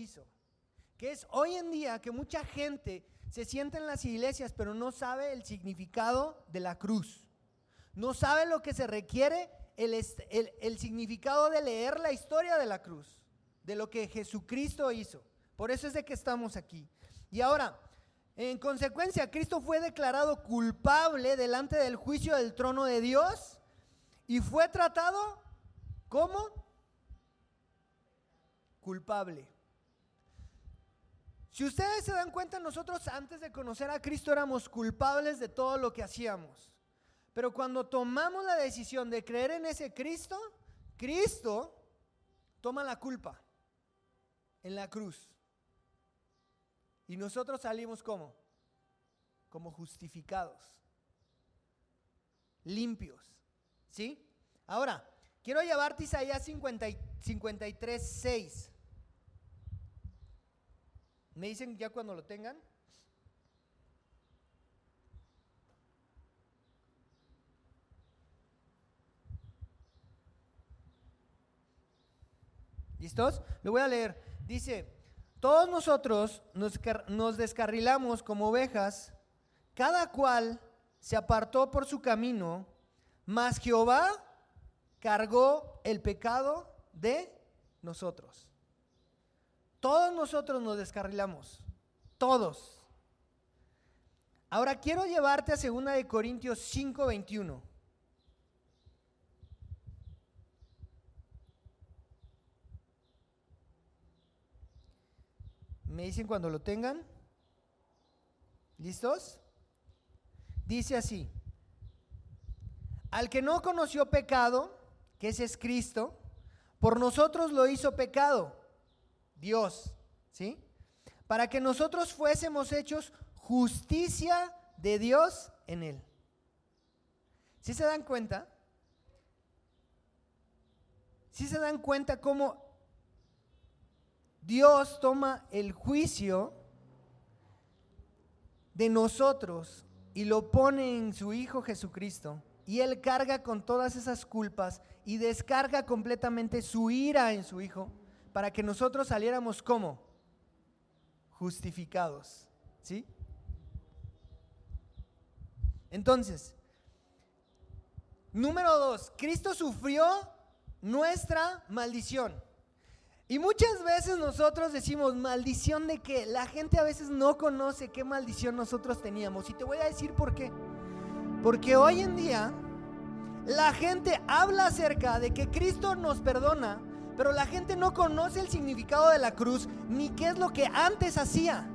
hizo. Que es hoy en día que mucha gente se sienta en las iglesias pero no sabe el significado de la cruz. No sabe lo que se requiere, el significado de leer la historia de la cruz, de lo que Jesucristo hizo. Por eso es de que estamos aquí. Y ahora, en consecuencia, Cristo fue declarado culpable delante del juicio del trono de Dios y fue tratado como culpable. Si ustedes se dan cuenta, nosotros antes de conocer a Cristo éramos culpables de todo lo que hacíamos. Pero cuando tomamos la decisión de creer en ese Cristo, Cristo toma la culpa en la cruz. Y nosotros salimos ¿cómo? Como justificados, limpios, ¿sí? Ahora, quiero llevarte a Isaías 53:6. ¿Me dicen ya cuando lo tengan? ¿Listos? Lo voy a leer. Dice: todos nosotros nos descarrilamos como ovejas, cada cual se apartó por su camino, mas Jehová cargó el pecado de nosotros. Todos nosotros nos descarrilamos, todos. Ahora quiero llevarte a 2 de Corintios 5:21. ¿Me dicen cuando lo tengan? ¿Listos? Dice así: al que no conoció pecado, que ese es Cristo, por nosotros lo hizo pecado, Dios, ¿sí? Para que nosotros fuésemos hechos justicia de Dios en él. ¿Sí se dan cuenta? ¿Sí se dan cuenta cómo Dios toma el juicio de nosotros y lo pone en su Hijo Jesucristo? Y Él carga con todas esas culpas y descarga completamente su ira en su Hijo para que nosotros saliéramos ¿cómo? Justificados, ¿sí? Entonces, número 2, Cristo sufrió nuestra maldición. Y muchas veces nosotros decimos, ¿maldición de qué? La gente a veces no conoce qué maldición nosotros teníamos. Y te voy a decir por qué. Porque hoy en día la gente habla acerca de que Cristo nos perdona, pero la gente no conoce el significado de la cruz ni qué es lo que antes hacía.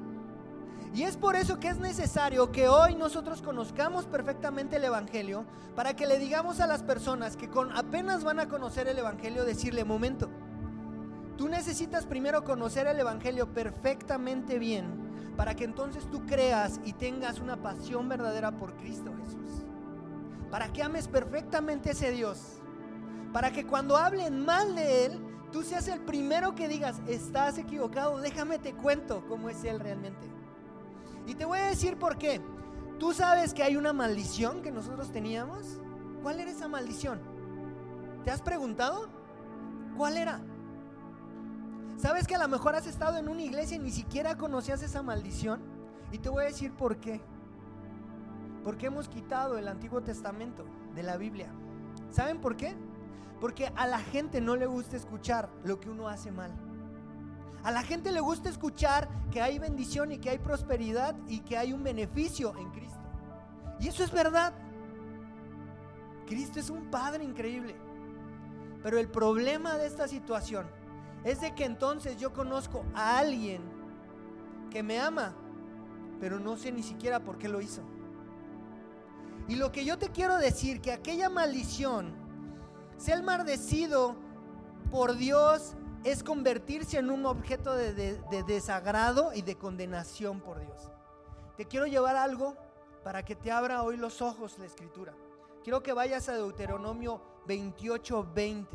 Y es por eso que es necesario que hoy nosotros conozcamos perfectamente el Evangelio, para que le digamos a las personas que apenas van a conocer el Evangelio, decirle: momento, tú necesitas primero conocer el Evangelio perfectamente bien, para que entonces tú creas y tengas una pasión verdadera por Cristo Jesús, para que ames perfectamente a ese Dios, para que cuando hablen mal de Él, tú seas el primero que digas: estás equivocado, déjame te cuento cómo es Él realmente. Y te voy a decir por qué. ¿Tú sabes que hay una maldición que nosotros teníamos? ¿Cuál era esa maldición? ¿Te has preguntado? ¿Cuál era? ¿Sabes que a lo mejor has estado en una iglesia y ni siquiera conocías esa maldición? Y te voy a decir por qué. Porque hemos quitado el Antiguo Testamento de la Biblia. ¿Saben por qué? Porque a la gente no le gusta escuchar lo que uno hace mal. A la gente le gusta escuchar que hay bendición y que hay prosperidad y que hay un beneficio en Cristo. Y eso es verdad. Cristo es un Padre increíble. Pero el problema de esta situación es de que entonces yo conozco a alguien que me ama, pero no sé ni siquiera por qué lo hizo. Y lo que yo te quiero decir, que aquella maldición, ser maldecido por Dios, es convertirse en un objeto de desagrado y de condenación por Dios. Te quiero llevar algo para que te abra hoy los ojos la Escritura. Quiero que vayas a Deuteronomio 28:20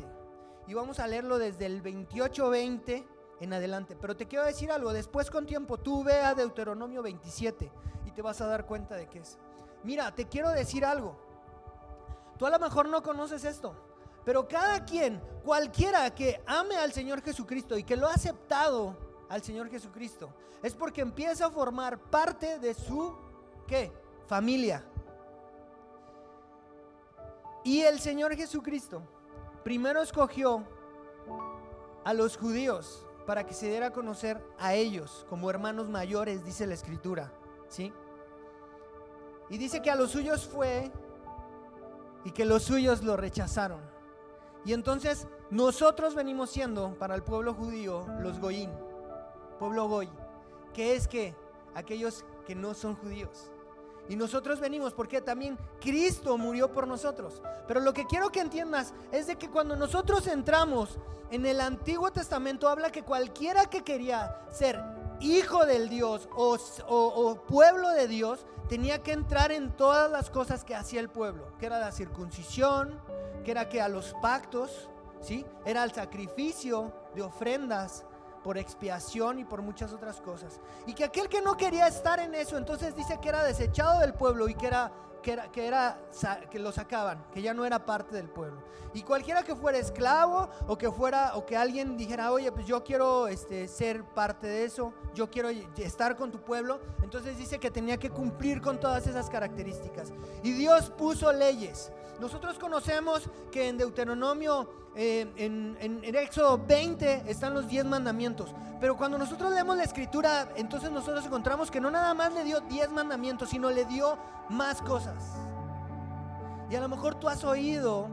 y vamos a leerlo desde el 28:20 en adelante. Pero te quiero decir algo, después con tiempo tú ve a Deuteronomio 27 y te vas a dar cuenta de qué es. Mira, te quiero decir algo. Tú a lo mejor no conoces esto, pero cada quien, cualquiera que ame al Señor Jesucristo y que lo ha aceptado al Señor Jesucristo, es porque empieza a formar parte de su, ¿qué? Familia. Y el Señor Jesucristo primero escogió a los judíos para que se diera a conocer a ellos como hermanos mayores, dice la Escritura, ¿sí? Y dice que a los suyos fue y que los suyos lo rechazaron. Y entonces nosotros venimos siendo para el pueblo judío los goyín, pueblo goy, que es que aquellos que no son judíos. Y nosotros venimos porque también Cristo murió por nosotros. Pero lo que quiero que entiendas es de que cuando nosotros entramos en el Antiguo Testamento, habla que cualquiera que quería ser hijo del Dios o pueblo de Dios, tenía que entrar en todas las cosas que hacía el pueblo, que era la circuncisión, que era que a los pactos, ¿sí? Era el sacrificio de ofrendas por expiación y por muchas otras cosas. Y que aquel que no quería estar en eso, entonces dice que era desechado del pueblo y que lo sacaban, que ya no era parte del pueblo. Y cualquiera que fuera esclavo o que alguien dijera, oye, pues yo quiero ser parte de eso, yo quiero estar con tu pueblo, entonces dice que tenía que cumplir con todas esas características. Y Dios puso leyes. Nosotros conocemos que en Deuteronomio, en Éxodo 20 están los 10 mandamientos. Pero cuando nosotros leemos la Escritura, entonces nosotros encontramos que no nada más le dio 10 mandamientos, sino le dio más cosas. Y a lo mejor tú has oído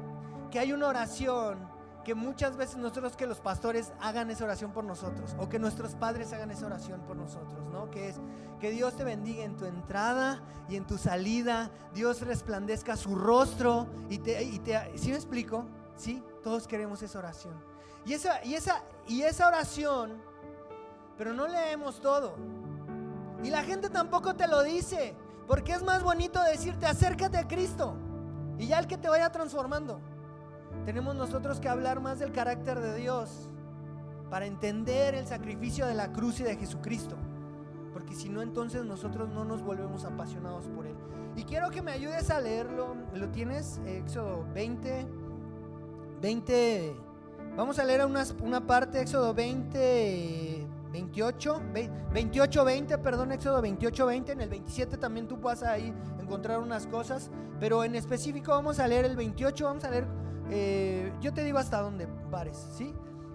que hay una oración que muchas veces nosotros, que los pastores hagan esa oración por nosotros, o que nuestros padres hagan esa oración por nosotros, ¿no? Que es que Dios te bendiga en tu entrada y en tu salida, Dios resplandezca su rostro ¿sí me explico? Sí, todos queremos esa oración. Y esa oración, pero no leemos todo. Y la gente tampoco te lo dice, porque es más bonito decirte acércate a Cristo y ya el que te vaya transformando. Tenemos nosotros que hablar más del carácter de Dios para entender el sacrificio de la cruz y de Jesucristo, porque si no, entonces nosotros no nos volvemos apasionados por Él. Y quiero que me ayudes a leerlo. ¿Lo tienes? Éxodo 20. Vamos a leer una parte, Éxodo 28, 20, perdón, Éxodo 28, 20. En el 27 también tú puedas ahí encontrar unas cosas, pero en específico vamos a leer el 28, vamos a leer, yo te digo hasta dónde pares, ¿sí?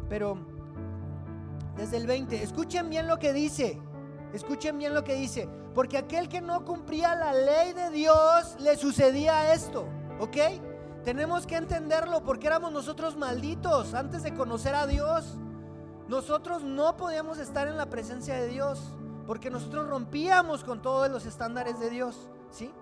Pero desde el 20, escuchen bien lo que dice, porque aquel que no cumplía la ley de Dios, le sucedía esto, ¿ok? Tenemos que entenderlo, porque éramos nosotros malditos antes de conocer a Dios. Nosotros no podíamos estar en la presencia de Dios, porque nosotros rompíamos con todos los estándares de Dios, ¿sí?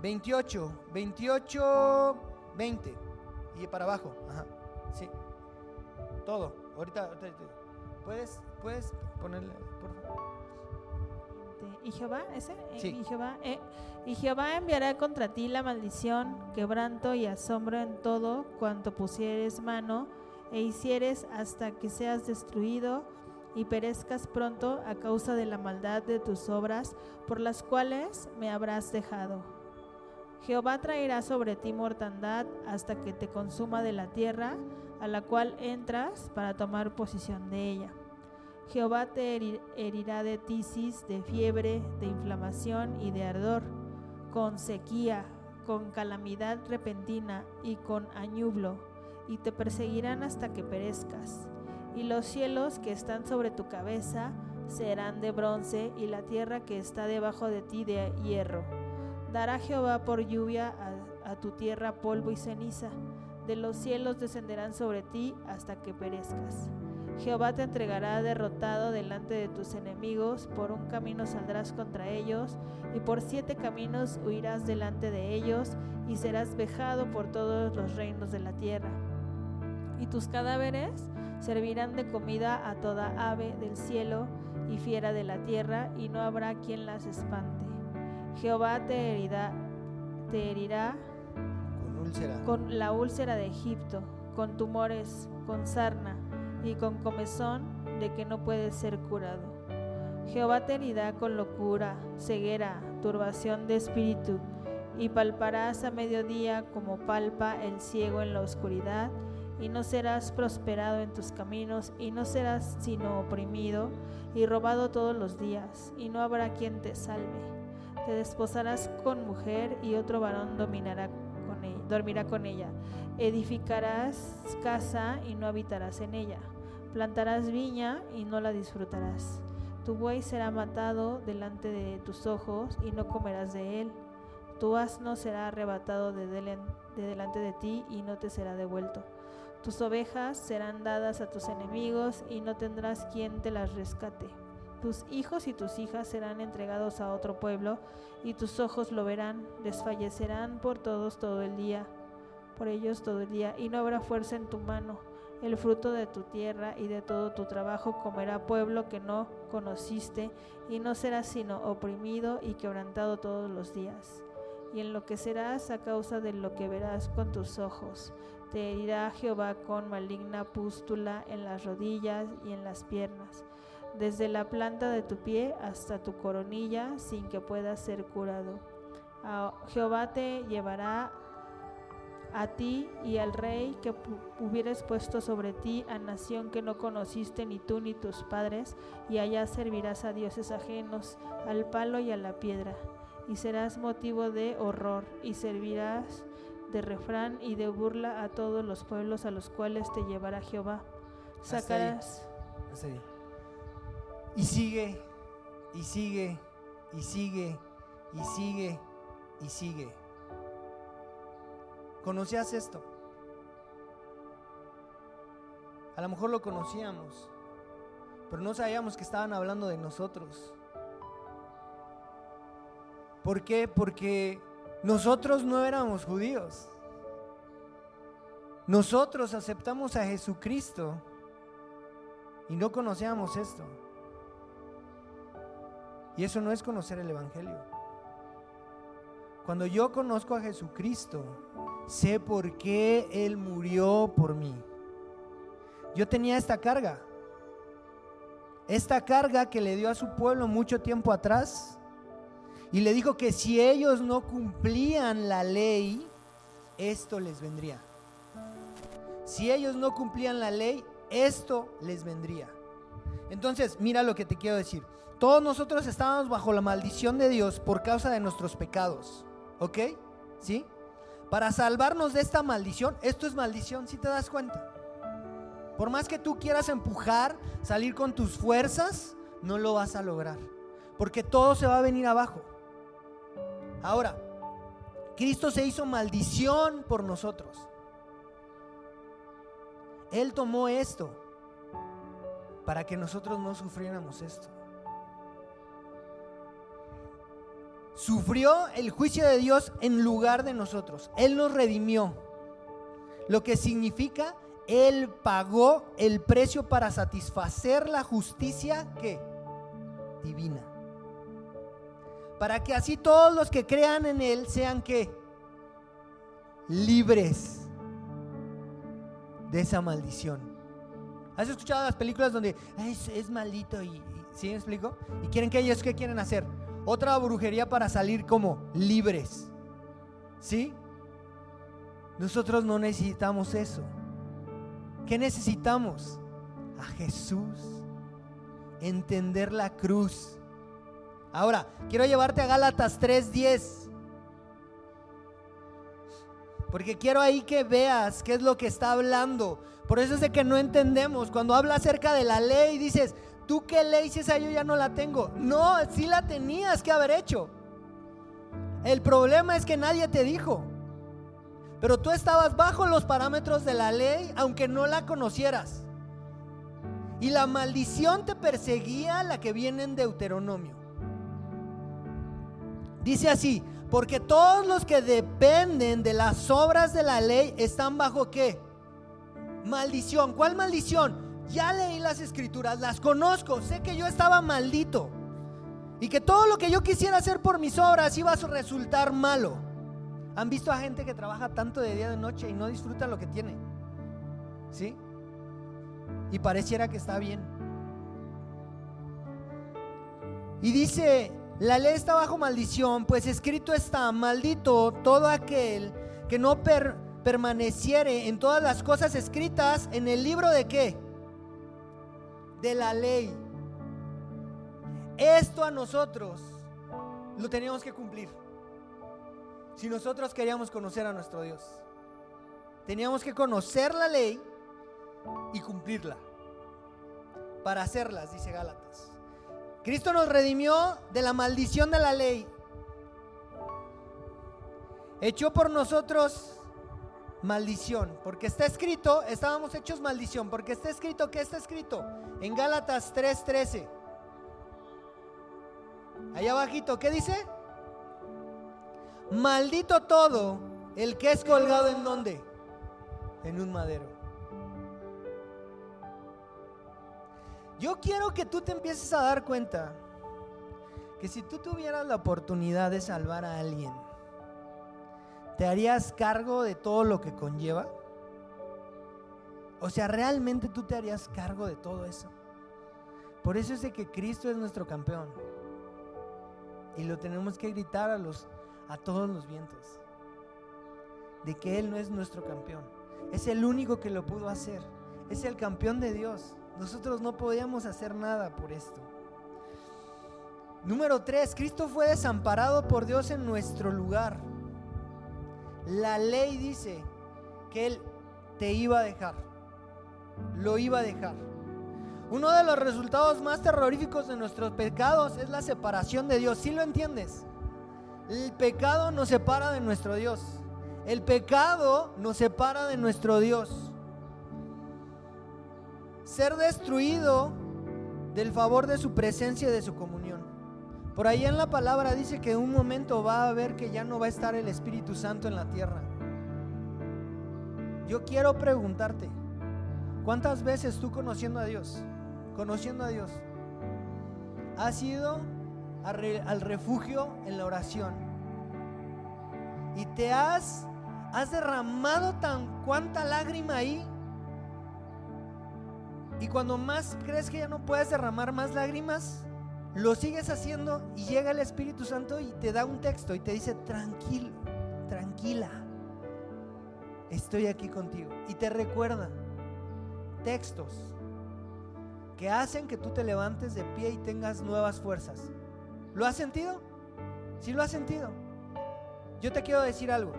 Veintiocho, 20 y para abajo, ajá, sí, todo. Ahorita puedes ponerle, por favor. ¿Y Jehová ese? Sí. Y Jehová enviará contra ti la maldición, quebranto y asombro en todo cuanto pusieres mano e hicieres, hasta que seas destruido y perezcas pronto a causa de la maldad de tus obras, por las cuales me habrás dejado. Jehová traerá sobre ti mortandad hasta que te consuma de la tierra a la cual entras para tomar posesión de ella. Jehová te herirá de tisis, de fiebre, de inflamación y de ardor, con sequía, con calamidad repentina y con añublo, y te perseguirán hasta que perezcas. Y los cielos que están sobre tu cabeza serán de bronce, y la tierra que está debajo de ti de hierro. Dará Jehová por lluvia a tu tierra polvo y ceniza, de los cielos descenderán sobre ti hasta que perezcas. Jehová te entregará derrotado delante de tus enemigos, por un camino saldrás contra ellos, y por 7 caminos huirás delante de ellos, y serás vejado por todos los reinos de la tierra. Y tus cadáveres servirán de comida a toda ave del cielo y fiera de la tierra, y no habrá quien las espante. Jehová te herirá con la úlcera de Egipto, con tumores, con sarna y con comezón de que no puede ser curado. Jehová te herirá con locura, ceguera, turbación de espíritu, y palparás a mediodía como palpa el ciego en la oscuridad, y no serás prosperado en tus caminos, y no serás sino oprimido y robado todos los días, y no habrá quien te salve. Te desposarás con mujer, y otro varón dormirá con ella. Edificarás casa y no habitarás en ella. Plantarás viña y no la disfrutarás. Tu buey será matado delante de tus ojos y no comerás de él. Tu asno será arrebatado de delante de ti y no te será devuelto. Tus ovejas serán dadas a tus enemigos y no tendrás quien te las rescate. Tus hijos y tus hijas serán entregados a otro pueblo y tus ojos lo verán. Desfallecerán por ellos todo el día, y no habrá fuerza en tu mano. El fruto de tu tierra y de todo tu trabajo comerá pueblo que no conociste, y no serás sino oprimido y quebrantado todos los días. Y enloquecerás a causa de lo que verás con tus ojos. Te herirá Jehová con maligna pústula en las rodillas y en las piernas, desde la planta de tu pie hasta tu coronilla, sin que puedas ser curado. Jehová te llevará a ti y al rey que hubieres puesto sobre ti, a nación que no conociste ni tú ni tus padres, y allá servirás a dioses ajenos, al palo y a la piedra, y serás motivo de horror, y servirás de refrán y de burla a todos los pueblos a los cuales te llevará Jehová. Sacarás. Hasta ahí. Y sigue, y sigue, y sigue, y sigue, y sigue. ¿Conocías esto? A lo mejor lo conocíamos, pero no sabíamos que estaban hablando de nosotros. ¿Por qué? Porque nosotros no éramos judíos. Nosotros aceptamos a Jesucristo y no conocíamos esto. Y eso no es conocer el Evangelio. Cuando yo conozco a Jesucristo, sé por qué Él murió por mí. Yo tenía esta carga que le dio a su pueblo mucho tiempo atrás, y le dijo que si ellos no cumplían la ley, esto les vendría. Si ellos no cumplían la ley, esto les vendría. Entonces, mira lo que te quiero decir. Todos nosotros estábamos bajo la maldición de Dios por causa de nuestros pecados. ¿Ok? ¿Sí? Para salvarnos de esta maldición, esto es maldición, ¿sí te das cuenta? Por más que tú quieras empujar, salir con tus fuerzas, no lo vas a lograr, porque todo se va a venir abajo. Ahora, Cristo se hizo maldición por nosotros. Él tomó esto para que nosotros no sufriéramos esto. Sufrió el juicio de Dios en lugar de nosotros. Él nos redimió, lo que significa Él pagó el precio para satisfacer la justicia ¿qué? Divina, para que así todos los que crean en Él sean ¿qué? Libres de esa maldición. ¿Has escuchado las películas donde es maldito y ¿sí me explico? Y quieren que ellos ¿qué quieren hacer? Otra brujería para salir como libres. ¿Sí? Nosotros no necesitamos eso. ¿Qué necesitamos? A Jesús. Entender la cruz. Ahora, quiero llevarte a Gálatas 3:10. Porque quiero ahí que veas qué es lo que está hablando. Por eso es de que no entendemos. Cuando habla acerca de la ley, dices, ¿tú qué ley si esa yo ya no la tengo? No, sí la tenías que haber hecho. El problema es que nadie te dijo. Pero tú estabas bajo los parámetros de la ley, aunque no la conocieras. Y la maldición te perseguía, la que viene en Deuteronomio. Dice así: porque todos los que dependen de las obras de la ley están bajo ¿qué? Maldición. ¿Cuál maldición? Ya leí las escrituras, las conozco, sé que yo estaba maldito y que todo lo que yo quisiera hacer por mis obras iba a resultar malo. ¿Han visto a gente que trabaja tanto de día y de noche y no disfruta lo que tiene? ¿Sí? Y pareciera que está bien. Y dice, la ley está bajo maldición, pues escrito está: maldito todo aquel que no permaneciere en todas las cosas escritas en el libro de ¿qué? De la ley. Esto a nosotros lo teníamos que cumplir. Si nosotros queríamos conocer a nuestro Dios, teníamos que conocer la ley y cumplirla para hacerlas, dice Gálatas. Cristo nos redimió de la maldición de la ley. Echó por nosotros maldición, porque está escrito, estábamos hechos maldición, porque está escrito, ¿qué está escrito? En Gálatas 3:13. Allá abajito, ¿qué dice? Maldito todo el que es colgado ¿en dónde? En un madero. Yo quiero que tú te empieces a dar cuenta que si tú tuvieras la oportunidad de salvar a alguien, ¿te harías cargo de todo lo que conlleva? O sea, ¿realmente tú te harías cargo de todo eso? Por eso es de que Cristo es nuestro campeón. Y lo tenemos que gritar a todos los vientos. De que Él no es nuestro campeón. Es el único que lo pudo hacer. Es el campeón de Dios. Nosotros no podíamos hacer nada por esto. Número 3, Cristo fue desamparado por Dios en nuestro lugar. La ley dice que Él te iba a dejar, lo iba a dejar. Uno de los resultados más terroríficos de nuestros pecados es la separación de Dios. ¿Sí lo entiendes? El pecado nos separa de nuestro Dios. El pecado nos separa de nuestro Dios. Ser destruido del favor de su presencia y de su comunión. Por ahí en la palabra dice que en un momento va a haber que ya no va a estar el Espíritu Santo en la tierra. Yo quiero preguntarte, ¿cuántas veces tú conociendo a Dios, has ido al refugio en la oración y te has derramado cuánta lágrima ahí? Y cuando más crees que ya no puedes derramar más lágrimas, lo sigues haciendo y llega el Espíritu Santo y te da un texto y te dice: tranquilo, tranquila, estoy aquí contigo. Y te recuerda textos que hacen que tú te levantes de pie y tengas nuevas fuerzas. ¿Lo has sentido? ¿Sí lo has sentido? Yo te quiero decir algo.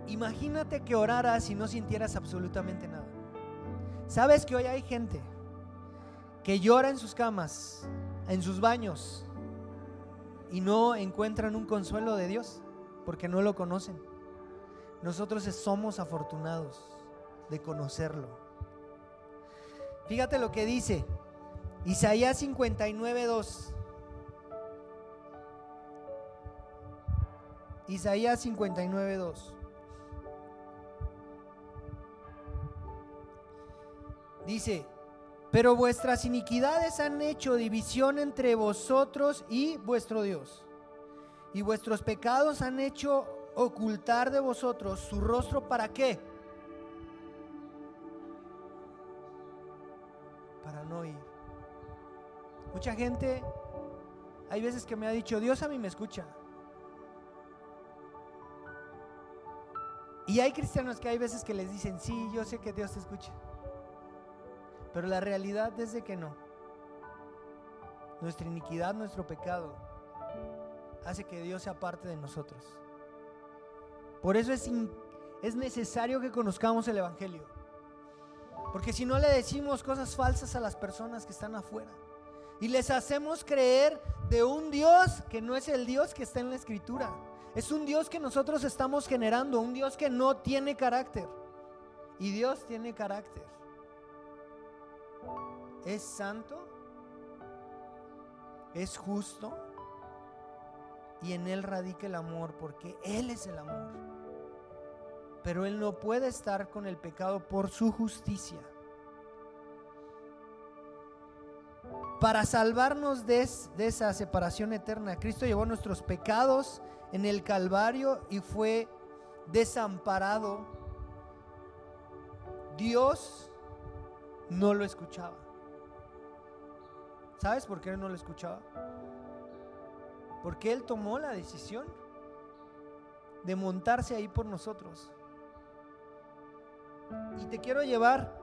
Imagínate que oraras y no sintieras absolutamente nada. ¿Sabes que hoy hay gente que llora en sus camas, en sus baños, y no encuentran un consuelo de Dios porque no lo conocen? Nosotros somos afortunados de conocerlo. Fíjate lo que dice Isaías 59:2. Isaías 59:2. Dice: pero vuestras iniquidades han hecho división entre vosotros y vuestro Dios, y vuestros pecados han hecho ocultar de vosotros su rostro. ¿Para qué? Para no oír. Mucha gente, hay veces que me ha dicho: Dios a mí me escucha. Y hay cristianos que hay veces que les dicen: sí, yo sé que Dios te escucha. Pero la realidad es de que no. Nuestra iniquidad, nuestro pecado hace que Dios sea parte de nosotros. Por eso es necesario que conozcamos el Evangelio. Porque si no, le decimos cosas falsas a las personas que están afuera y les hacemos creer de un Dios que no es el Dios que está en la Escritura. Es un Dios que nosotros estamos generando, un Dios que no tiene carácter. Y Dios tiene carácter. Es santo, es justo, y en Él radica el amor, porque Él es el amor. Pero Él no puede estar con el pecado por su justicia. Para salvarnos de esa separación eterna, Cristo llevó nuestros pecados en el Calvario y fue desamparado. Dios no lo escuchaba. ¿Sabes por qué Él no lo escuchaba? Porque Él tomó la decisión de montarse ahí por nosotros. Y te quiero llevar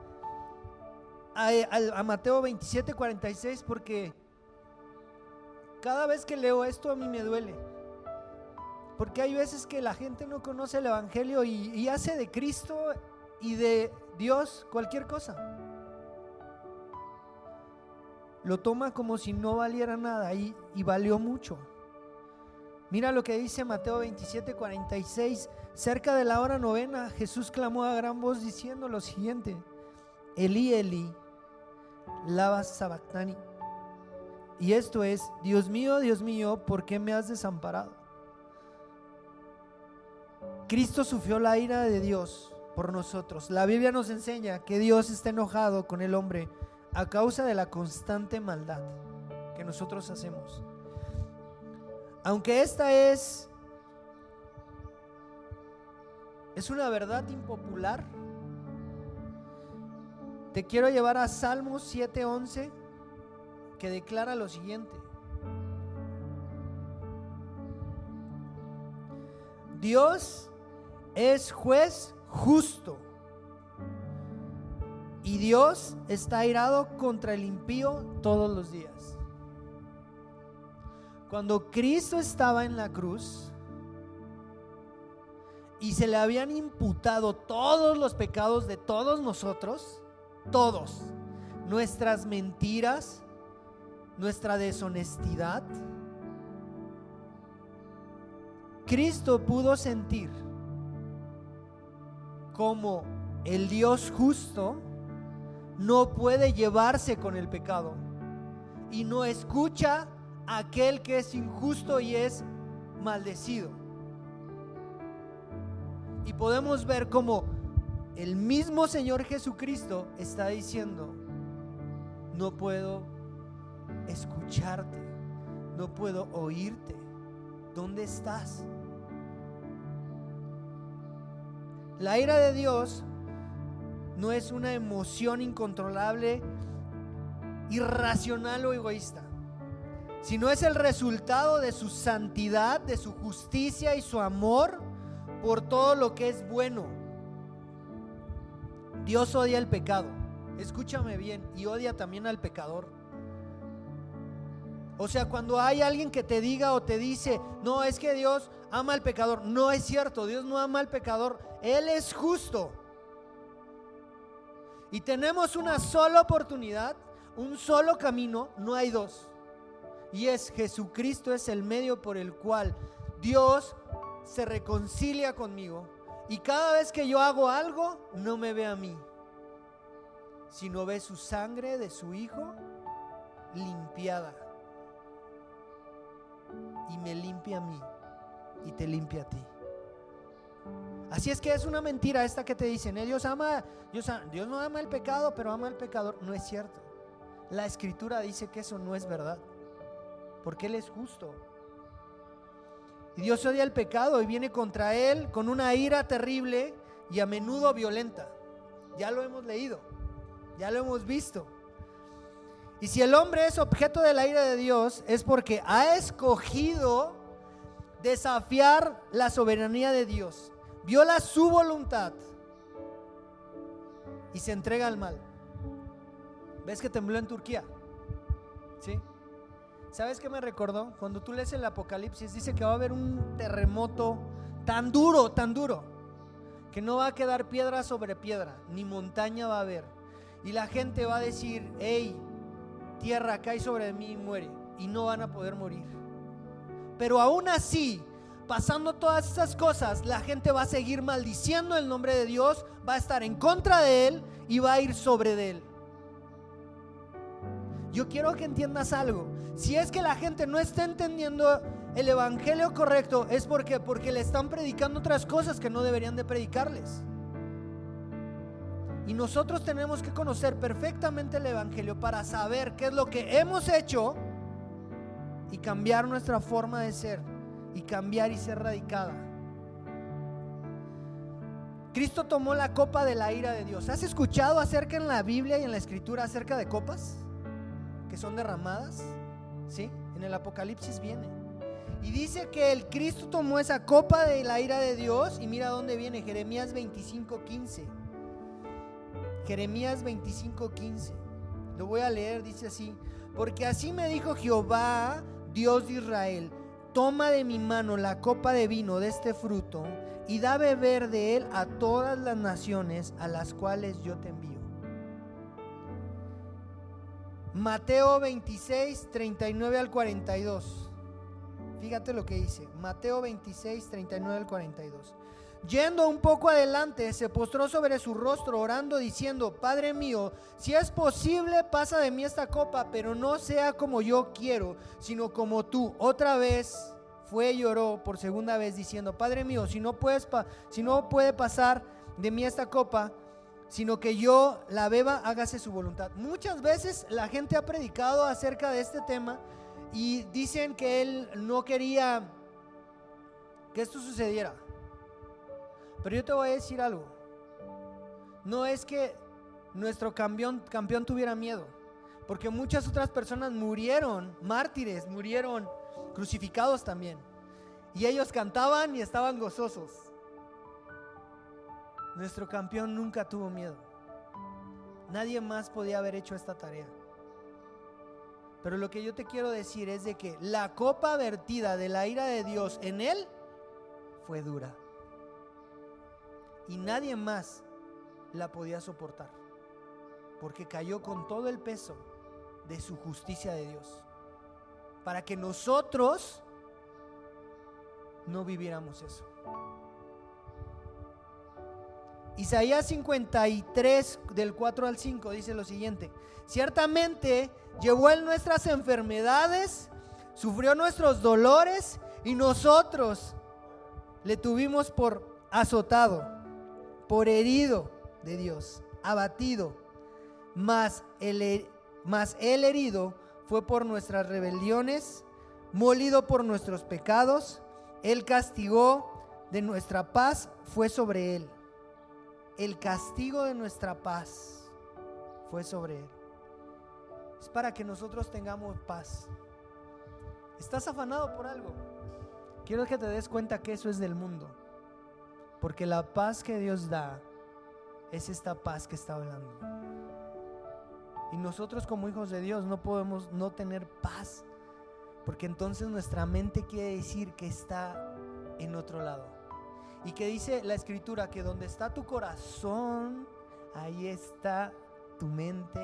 a Mateo 27:46, porque cada vez que leo esto a mí me duele. Porque hay veces que la gente no conoce el evangelio y hace de Cristo y de Dios cualquier cosa. Lo toma como si no valiera nada y valió mucho. Mira lo que dice Mateo 27:46. Cerca de la hora novena, Jesús clamó a gran voz diciendo lo siguiente: Elí, Elí, lama sabactani. Y esto es: Dios mío, ¿por qué me has desamparado? Cristo sufrió la ira de Dios por nosotros. La Biblia nos enseña que Dios está enojado con el hombre a causa de la constante maldad que nosotros hacemos. Aunque esta es una verdad impopular, te quiero llevar a Salmos 7:11, que declara lo siguiente: Dios es juez justo y Dios está airado contra el impío todos los días. Cuando Cristo estaba en la cruz y se le habían imputado todos los pecados de todos nosotros, todos, nuestras mentiras, nuestra deshonestidad, Cristo pudo sentir como el Dios justo no puede llevarse con el pecado y no escucha a aquel que es injusto y es maldecido. Y podemos ver como el mismo Señor Jesucristo está diciendo: no puedo escucharte, no puedo oírte, ¿dónde estás? La ira de Dios no es una emoción incontrolable, irracional o egoísta, sino es el resultado de su santidad, de su justicia y su amor por todo lo que es bueno. Dios odia el pecado, escúchame bien, y odia también al pecador. O sea, cuando hay alguien que te diga o te dice: no, es que Dios ama al pecador, no es cierto. Dios no ama al pecador, Él es justo. Y tenemos una sola oportunidad, un solo camino, no hay dos. Y es Jesucristo, es el medio por el cual Dios se reconcilia conmigo. Y cada vez que yo hago algo, no me ve a mí, sino ve su sangre de su Hijo limpiada. Y me limpia a mí y te limpia a ti. Así es que es una mentira esta que te dicen: Dios no ama el pecado, pero ama al pecador. No es cierto. La Escritura dice que eso no es verdad, porque Él es justo. Y Dios odia el pecado y viene contra él con una ira terrible y a menudo violenta. Ya lo hemos leído, ya lo hemos visto. Y si el hombre es objeto de la ira de Dios, es porque ha escogido desafiar la soberanía de Dios, viola su voluntad y se entrega al mal. ¿Ves que tembló en Turquía? ¿Sí? ¿Sabes qué me recordó? Cuando tú lees el Apocalipsis, dice que va a haber un terremoto tan duro, que no va a quedar piedra sobre piedra, ni montaña va a haber. Y la gente va a decir: hey, tierra, cae sobre mí y muere. Y no van a poder morir. Pero aún así, pasando todas esas cosas, la gente va a seguir maldiciendo el nombre de Dios, va a estar en contra de Él y va a ir sobre de Él. Yo quiero que entiendas algo. Si es que la gente no está entendiendo el evangelio correcto, es porque le están predicando otras cosas que no deberían de predicarles. Y nosotros tenemos que conocer perfectamente el evangelio para saber qué es lo que hemos hecho y cambiar nuestra forma de ser y cambiar y ser radicada. Cristo tomó la copa de la ira de Dios. ¿Has escuchado acerca en la Biblia y en la Escritura acerca de copas que son derramadas? ¿Sí? En el Apocalipsis viene. Y dice que el Cristo tomó esa copa de la ira de Dios. Y mira dónde viene, Jeremías 25:15. Jeremías 25:15. Lo voy a leer, dice así: porque así me dijo Jehová, Dios de Israel: toma de mi mano la copa de vino de este fruto y da beber de él a todas las naciones a las cuales yo te envío. Mateo 26, 39 al 42. Fíjate lo que dice, Mateo 26, 39 al 42. Yendo un poco adelante, se postró sobre su rostro, orando, diciendo: Padre mío, si es posible, pasa de mí esta copa, pero no sea como yo quiero, sino como tú. Otra vez fue y oró por segunda vez, diciendo: Padre mío, si no puede pasar de mí esta copa, sino que yo la beba, hágase su voluntad. Muchas veces la gente ha predicado acerca de este tema y dicen que él no quería que esto sucediera. Pero yo te voy a decir algo. No es que nuestro campeón tuviera miedo, porque muchas otras personas murieron, mártires, murieron crucificados también, y ellos cantaban y estaban gozosos. Nuestro campeón nunca tuvo miedo. Nadie más podía haber hecho esta tarea. Pero lo que yo te quiero decir es de que la copa vertida de la ira de Dios en él fue dura, y nadie más la podía soportar, porque cayó con todo el peso de su justicia de Dios, para que nosotros no viviéramos eso. Isaías 53 del 4 al 5 dice lo siguiente: ciertamente llevó él nuestras enfermedades, sufrió nuestros dolores, y nosotros le tuvimos por azotado, por herido de Dios, abatido. Mas el herido fue por nuestras rebeliones, molido por nuestros pecados. El castigo de nuestra paz fue sobre él. El castigo de nuestra paz fue sobre él. Es para que nosotros tengamos paz. ¿Estás afanado por algo? Quiero que te des cuenta que eso es del mundo, porque la paz que Dios da es esta paz que está hablando. Y nosotros como hijos de Dios no podemos no tener paz, porque entonces nuestra mente quiere decir que está en otro lado. Y que dice la escritura que donde está tu corazón, ahí está tu mente.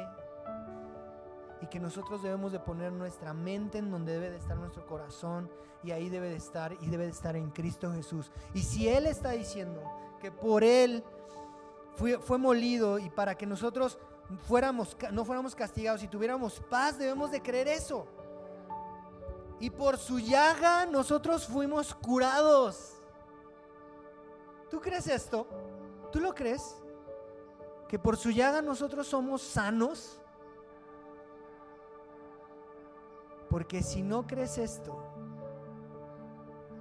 Y que nosotros debemos de poner nuestra mente en donde debe de estar nuestro corazón, y ahí debe de estar, y debe de estar en Cristo Jesús. Y si Él está diciendo que por Él fue molido, y para que nosotros no fuéramos castigados y tuviéramos paz, debemos de creer eso. Y por su llaga nosotros fuimos curados. ¿Tú crees esto? ¿Tú lo crees? ¿Que por su llaga nosotros somos sanos? Porque si no crees esto,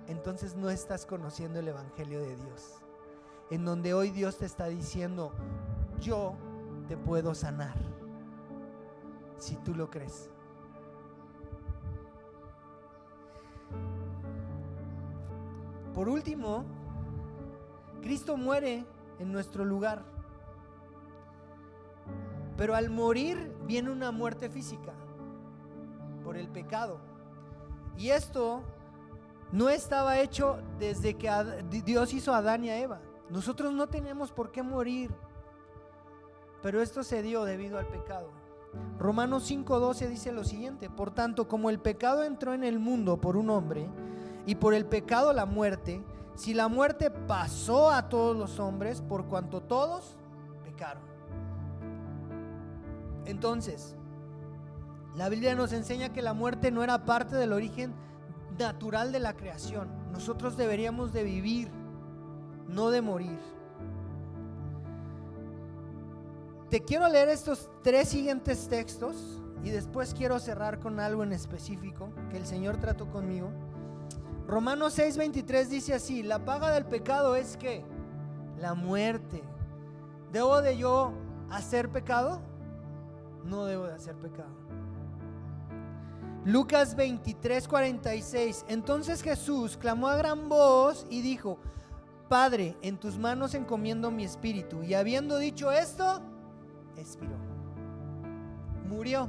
entonces no estás conociendo el Evangelio de Dios, en donde hoy Dios te está diciendo: yo te puedo sanar, si tú lo crees. Por último, Cristo muere en nuestro lugar, pero al morir viene una muerte física por el pecado. Y esto no estaba hecho desde que Dios hizo a Adán y a Eva. Nosotros no tenemos por qué morir, pero esto se dio debido al pecado. Romanos 5:12 dice lo siguiente: por tanto, como el pecado entró en el mundo por un hombre, y por el pecado la muerte, si la muerte pasó a todos los hombres, por cuanto todos pecaron. Entonces, la Biblia nos enseña que la muerte no era parte del origen natural de la creación. Nosotros deberíamos de vivir, no de morir. Te quiero leer estos 3 siguientes textos y después quiero cerrar con algo en específico que el Señor trató conmigo. Romanos 6:23 dice así: la paga del pecado es ¿qué? La muerte. ¿Debo de yo hacer pecado? No debo de hacer pecado. Lucas 23:46: entonces Jesús clamó a gran voz y dijo: Padre, en tus manos encomiendo mi espíritu. Y habiendo dicho esto, expiró. Murió.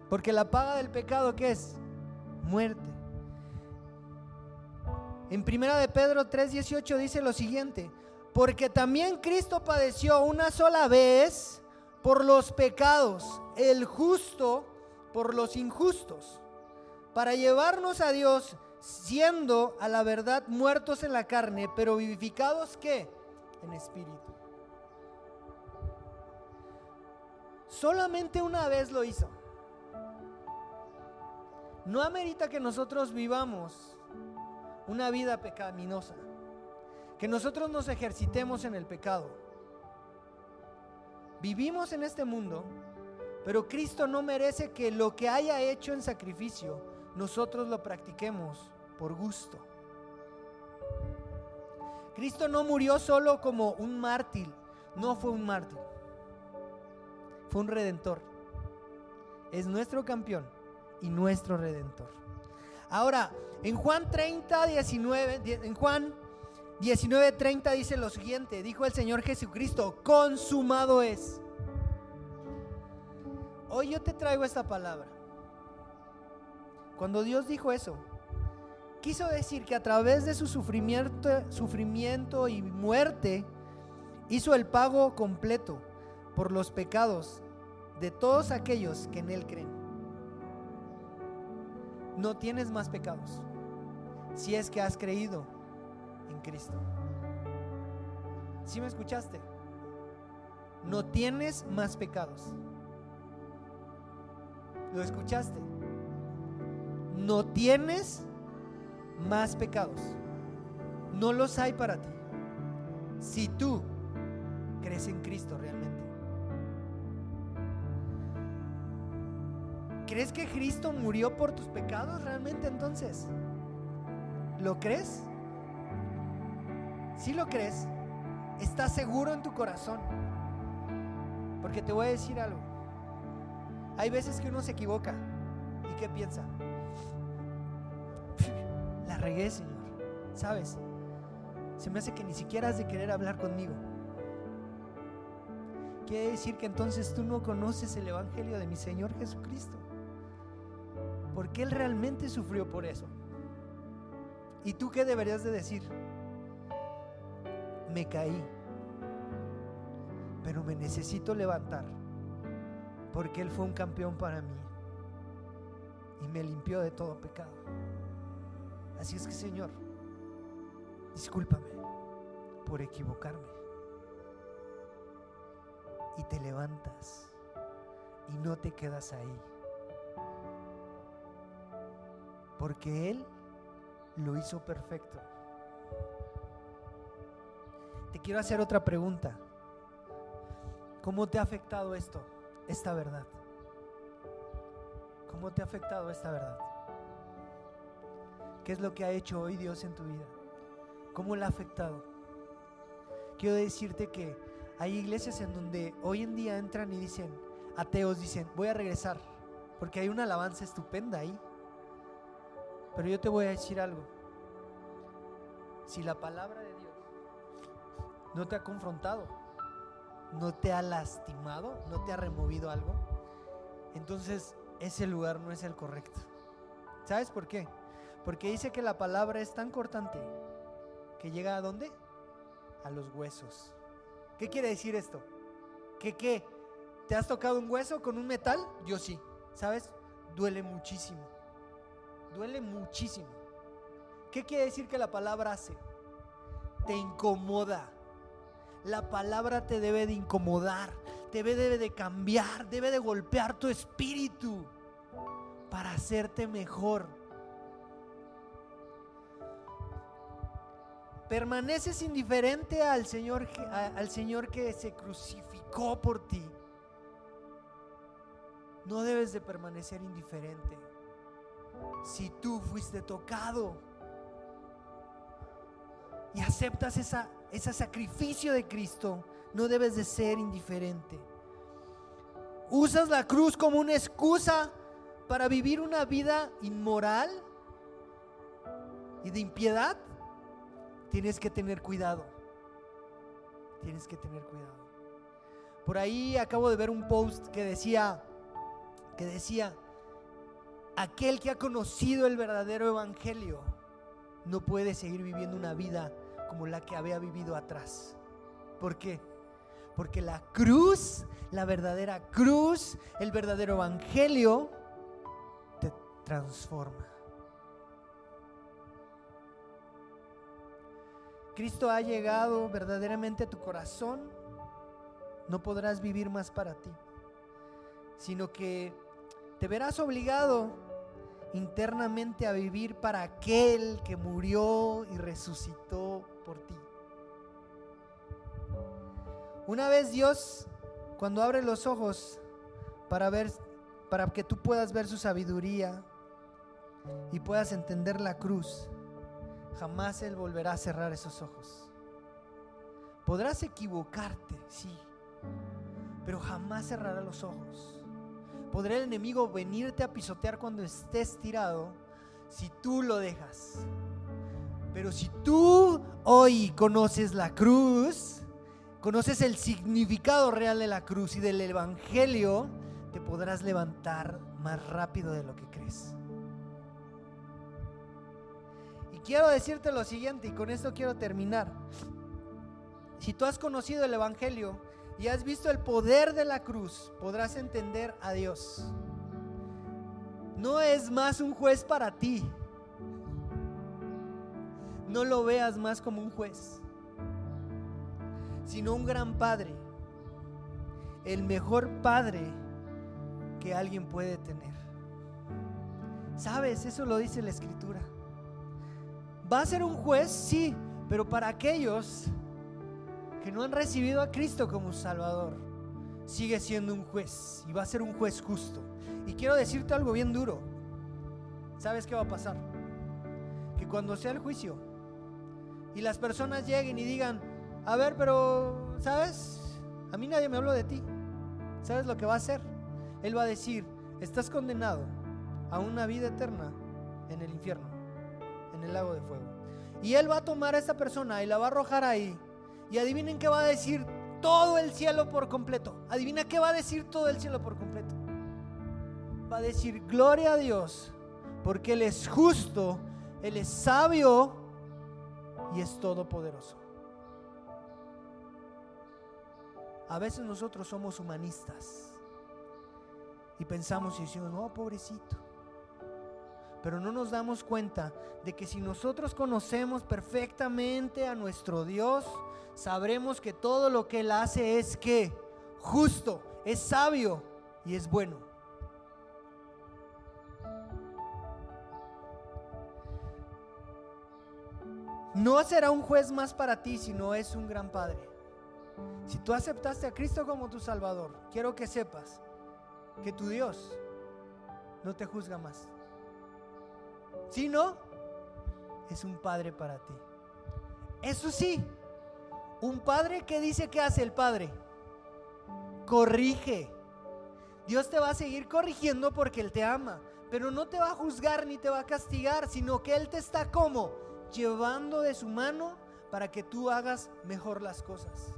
Porque la paga del pecado, ¿qué es? Muerte. En 1 de Pedro 3:18 dice lo siguiente: porque también Cristo padeció una sola vez por los pecados, el justo por los injustos, para llevarnos a Dios, siendo a la verdad muertos en la carne, pero vivificados ¿qué? En espíritu. Solamente una vez lo hizo. No amerita que nosotros vivamos una vida pecaminosa, que nosotros nos ejercitemos en el pecado. Vivimos en este mundo, pero Cristo no merece que lo que haya hecho en sacrificio nosotros lo practiquemos por gusto. Cristo no murió solo como un mártir, no fue un mártir, fue un redentor. Es nuestro campeón y nuestro redentor. Ahora, en Juan 19:30 dice lo siguiente: dijo el Señor Jesucristo, consumado es. Hoy yo te traigo esta palabra. Cuando Dios dijo eso, quiso decir que a través de su sufrimiento y muerte, hizo el pago completo por los pecados de todos aquellos que en Él creen. No tienes más pecados si es que has creído en Cristo. ¿Sí me escuchaste? No tienes más pecados. ¿Lo escuchaste? No tienes más pecados. No los hay para ti si tú crees en Cristo realmente. ¿Crees que Cristo murió por tus pecados realmente entonces? ¿Lo crees? Si lo crees, ¿estás seguro en tu corazón? Porque te voy a decir algo. Hay veces que uno se equivoca. ¿Y qué piensa? La regué, Señor. ¿Sabes? Se me hace que ni siquiera has de querer hablar conmigo. Quiere decir que entonces tú no conoces el evangelio de mi Señor Jesucristo. Porque Él realmente sufrió por eso. ¿Y tú qué deberías de decir? Me caí, pero me necesito levantar, porque Él fue un campeón para mí y me limpió de todo pecado. Así es que, Señor, discúlpame por equivocarme. Y te levantas y no te quedas ahí, porque Él lo hizo perfecto. Te quiero hacer otra pregunta. ¿Cómo te ha afectado esta verdad? ¿Cómo te ha afectado esta verdad? ¿Qué es lo que ha hecho hoy Dios en tu vida? ¿Cómo la ha afectado? Quiero decirte que hay iglesias en donde hoy en día entran y dicen, ateos dicen, voy a regresar, porque hay una alabanza estupenda ahí. Pero yo te voy a decir algo. Si la palabra de Dios no te ha confrontado, no te ha lastimado, no te ha removido algo, entonces ese lugar no es el correcto. ¿Sabes por qué? Porque dice que la palabra es tan cortante que llega ¿a dónde? A los huesos. ¿Qué quiere decir esto? ¿Qué? ¿Te has tocado un hueso con un metal? Yo sí. ¿Sabes? Duele muchísimo. Duele muchísimo. ¿Qué quiere decir que la palabra hace? Te incomoda. La palabra te debe de incomodar, te debe de cambiar, debe de golpear tu espíritu para hacerte mejor. Permaneces indiferente al Señor que se crucificó por ti. No debes de permanecer indiferente. Si tú fuiste tocado y aceptas ese sacrificio de Cristo, no debes de ser indiferente. Usas la cruz como una excusa para vivir una vida inmoral y de impiedad. Tienes que tener cuidado. Tienes que tener cuidado. Por ahí acabo de ver un post que decía, aquel que ha conocido el verdadero evangelio no puede seguir viviendo una vida como la que había vivido atrás. ¿Por qué? Porque la cruz, la verdadera cruz, el verdadero evangelio te transforma. Cristo ha llegado verdaderamente a tu corazón. No podrás vivir más para ti, sino que te verás obligado internamente a vivir para aquel que murió y resucitó por ti. Una vez Dios, cuando abre los ojos para que tú puedas ver su sabiduría y puedas entender la cruz, jamás Él volverá a cerrar esos ojos. Podrás equivocarte, sí, pero jamás cerrará los ojos. Podrá el enemigo venirte a pisotear cuando estés tirado, si tú lo dejas. Pero si tú hoy conoces la cruz, conoces el significado real de la cruz y del evangelio, te podrás levantar más rápido de lo que crees. Y quiero decirte lo siguiente, y con esto quiero terminar. Si tú has conocido el evangelio y has visto el poder de la cruz, podrás entender a Dios. No es más un juez para ti. No lo veas más como un juez, sino un gran padre, el mejor padre que alguien puede tener. ¿Sabes? Eso lo dice la Escritura. ¿Va a ser un juez? Sí, pero para aquellos que no han recibido a Cristo como Salvador, sigue siendo un juez y va a ser un juez justo. Y quiero decirte algo bien duro. ¿Sabes qué va a pasar? Que cuando sea el juicio y las personas lleguen y digan: a ver, pero ¿sabes? A mí nadie me habló de ti. ¿Sabes lo que va a hacer? Él va a decir: estás condenado a una vida eterna en el infierno, en el lago de fuego. Y Él va a tomar a esta persona y la va a arrojar ahí. Y adivinen qué va a decir todo el cielo por completo. Adivina qué va a decir todo el cielo por completo. Va a decir: gloria a Dios, porque Él es justo, Él es sabio y es todopoderoso. A veces nosotros somos humanistas y pensamos y decimos: no, pobrecito. Pero no nos damos cuenta de que si nosotros conocemos perfectamente a nuestro Dios, sabremos que todo lo que Él hace es que justo, es sabio y es bueno. No será un juez más para ti, sino es un gran padre. Si tú aceptaste a Cristo como tu Salvador, quiero que sepas que tu Dios no te juzga más, sino es un padre para ti. Eso sí, un padre que dice: ¿qué hace el padre? Corrige. Dios te va a seguir corrigiendo porque Él te ama, pero no te va a juzgar ni te va a castigar, sino que Él te está como llevando de su mano para que tú hagas mejor las cosas.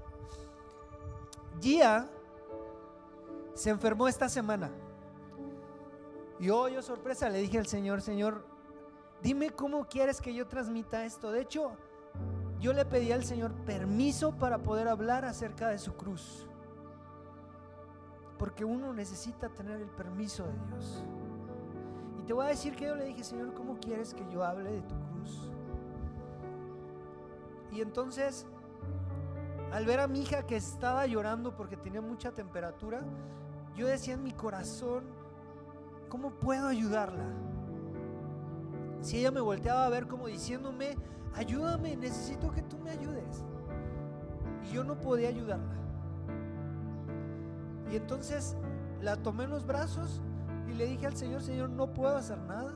Gia se enfermó esta semana y yo sorpresa le dije al Señor: Señor, dime cómo quieres que yo transmita esto. De hecho, yo le pedí al Señor permiso para poder hablar acerca de su cruz, porque uno necesita tener el permiso de Dios. Y te voy a decir que yo le dije: Señor, ¿cómo quieres que yo hable de tu cruz? Y entonces, al ver a mi hija que estaba llorando porque tenía mucha temperatura, yo decía en mi corazón: ¿cómo puedo ayudarla? Si ella me volteaba a ver como diciéndome: ayúdame, necesito que tú me ayudes. Y yo no podía ayudarla. Y entonces la tomé en los brazos y le dije al Señor: Señor, no puedo hacer nada.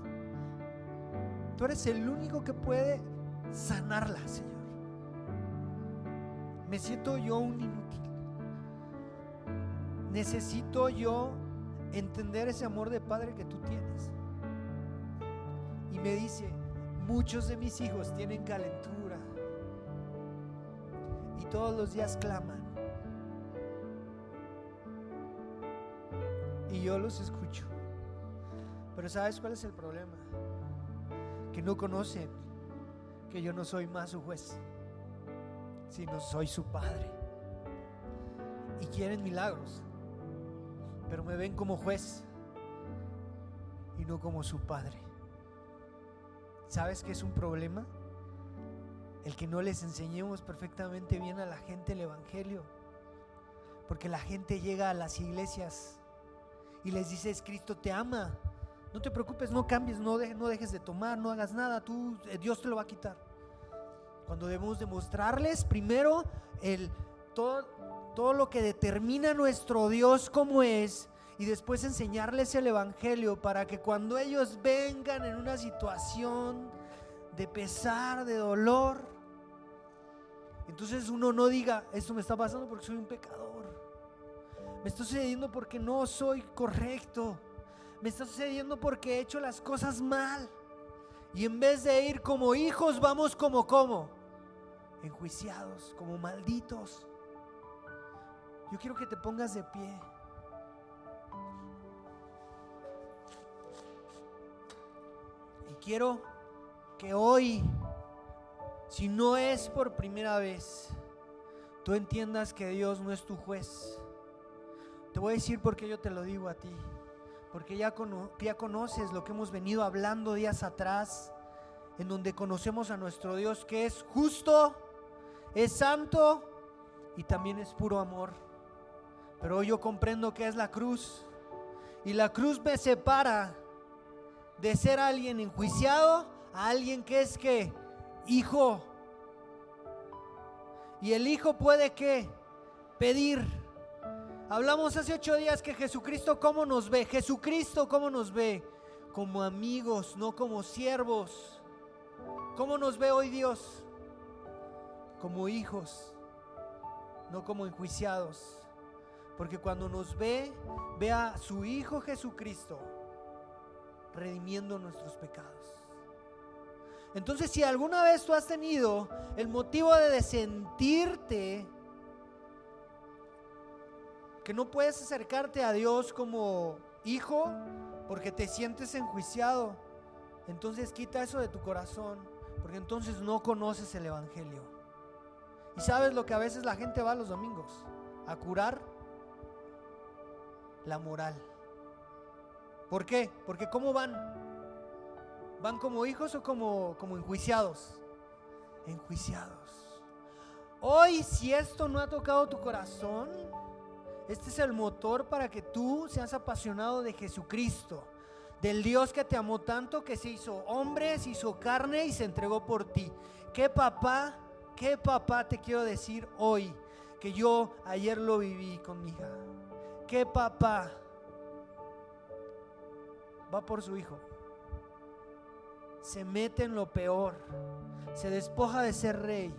Tú eres el único que puede sanarla, Señor. Me siento yo un inútil. Necesito yo entender ese amor de padre que tú tienes. Y me dice: muchos de mis hijos tienen calentura y todos los días claman. y yo los escucho. Pero ¿sabes cuál es el problema? Que no conocen que yo no soy más su juez, sino soy su padre. Y quieren milagros, pero me ven como juez y no como su padre. ¿Sabes qué es un problema? El que no les enseñemos perfectamente bien a la gente el evangelio. Porque la gente llega a las iglesias y les dices: Cristo te ama, no te preocupes, no cambies, no dejes de tomar, no hagas nada, Dios te lo va a quitar. Cuando debemos demostrarles primero todo lo que determina nuestro Dios como es, y después enseñarles el evangelio, para que cuando ellos vengan en una situación de pesar, de dolor, entonces uno no diga: esto me está pasando porque soy un pecador, me está sucediendo porque no soy correcto, me está sucediendo porque he hecho las cosas mal. Y en vez de ir como hijos, vamos como enjuiciados, como malditos. Yo quiero que te pongas de pie. Y quiero que hoy, si no es por primera vez, tú entiendas que Dios no es tu juez. Te voy a decir por qué yo te lo digo a ti. Porque ya conoces lo que hemos venido hablando días atrás, en donde conocemos a nuestro Dios, que es justo, es santo y también es puro amor. Pero hoy yo comprendo que es la cruz, y la cruz me separa de ser alguien enjuiciado a alguien que es hijo. Y el hijo puede pedir. Hablamos hace 8 días que Jesucristo cómo nos ve. Jesucristo cómo nos ve: como amigos, no como siervos. ¿Cómo nos ve hoy Dios? Como hijos, no como enjuiciados. Porque cuando nos ve a su Hijo Jesucristo redimiendo nuestros pecados. Entonces, si alguna vez tú has tenido el motivo de sentirte que no puedes acercarte a Dios como hijo porque te sientes enjuiciado, entonces quita eso de tu corazón, porque entonces no conoces el evangelio. Y sabes lo que a veces la gente va los domingos a curar: la moral. ¿Por qué? Porque ¿cómo van? ¿Van como hijos o como enjuiciados? Enjuiciados. Hoy, si esto no ha tocado tu corazón, este es el motor para que tú seas apasionado de Jesucristo, del Dios que te amó tanto, que se hizo hombre, se hizo carne y se entregó por ti. ¿Qué papá te quiero decir hoy? Que yo ayer lo viví con mi hija. ¿Qué papá va por su hijo? Se mete en lo peor, se despoja de ser rey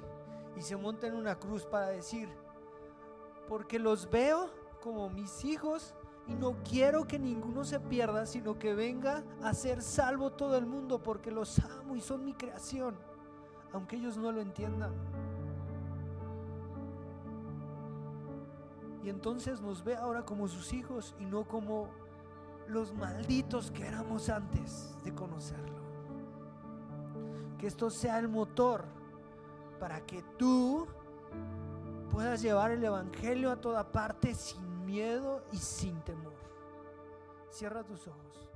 y se monta en una cruz para decir: porque los veo como mis hijos y no quiero que ninguno se pierda, sino que venga a ser salvo todo el mundo, porque los amo y son mi creación, aunque ellos no lo entiendan. Y entonces nos ve ahora como sus hijos y no como los malditos que éramos antes de conocerlo. Que esto sea el motor para que tú puedas llevar el evangelio a toda parte sin miedo y sin temor. Cierra tus ojos.